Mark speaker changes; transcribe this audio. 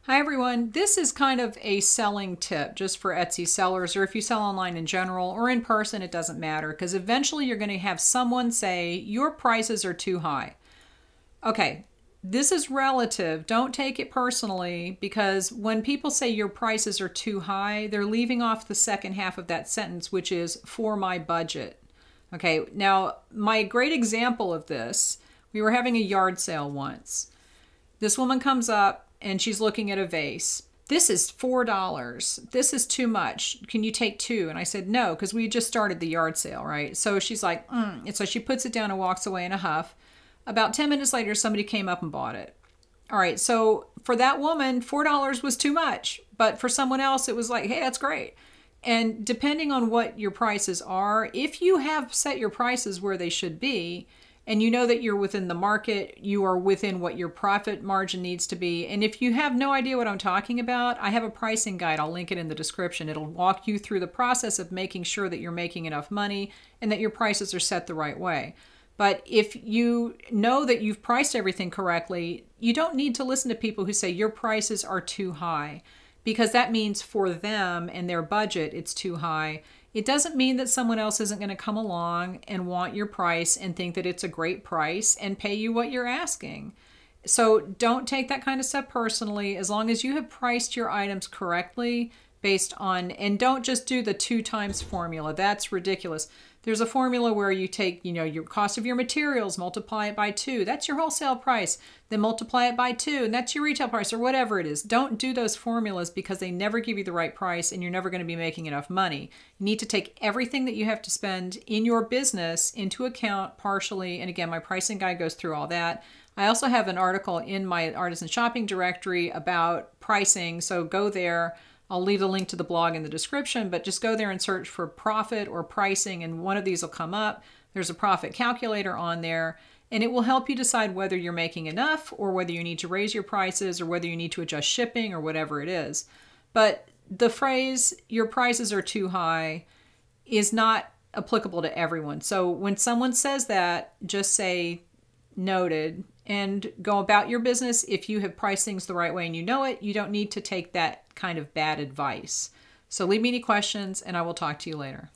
Speaker 1: Hi everyone, this is kind of a selling tip just for Etsy sellers, or if you sell online in general or in person, it doesn't matter, because eventually you're going to have someone say your prices are too high. Okay, this is relative. Don't take it personally, because when people say your prices are too high, they're leaving off the second half of that sentence, which is for my budget. Okay, now my great example of this, we were having a yard sale once. This woman comes up and she's looking at a vase. This is $4. This is too much. Can you take two? And I said, no, because we just started the yard sale, right? So she's like, And so she puts it down and walks away in a huff. About 10 minutes later, somebody came up and bought it. All right, so for that woman, $4 was too much. But for someone else, it was like, hey, that's great. And depending on what your prices are, if you have set your prices where they should be, and you know that you're within the market, you are within what your profit margin needs to be. And if you have no idea what I'm talking about, I have a pricing guide. I'll link it in the description. It'll walk you through the process of making sure that you're making enough money and that your prices are set the right way. But if you know that you've priced everything correctly, you don't need to listen to people who say your prices are too high, because that means for them and their budget, it's too high. It doesn't mean that someone else isn't going to come along and want your price and think that it's a great price and pay you what you're asking. So don't take that kind of stuff personally, as long as you have priced your items correctly based on, and don't just do the 2 times formula. That's ridiculous. There's a formula where you take, your cost of your materials, multiply it by 2. That's your wholesale price. Then multiply it by 2, and that's your retail price, or whatever it is. Don't do those formulas, because they never give you the right price and you're never going to be making enough money. You need to take everything that you have to spend in your business into account partially. And again, my pricing guide goes through all that. I also have an article in my artisan shopping directory about pricing, so go there. I'll leave a link to the blog in the description, but just go there and search for profit or pricing, and one of these will come up. There's a profit calculator on there, and it will help you decide whether you're making enough or whether you need to raise your prices or whether you need to adjust shipping or whatever it is. But the phrase, your prices are too high, is not applicable to everyone. So when someone says that, just say, noted, and go about your business. If you have priced things the right way and you know it, you don't need to take that kind of bad advice. So leave me any questions and I will talk to you later.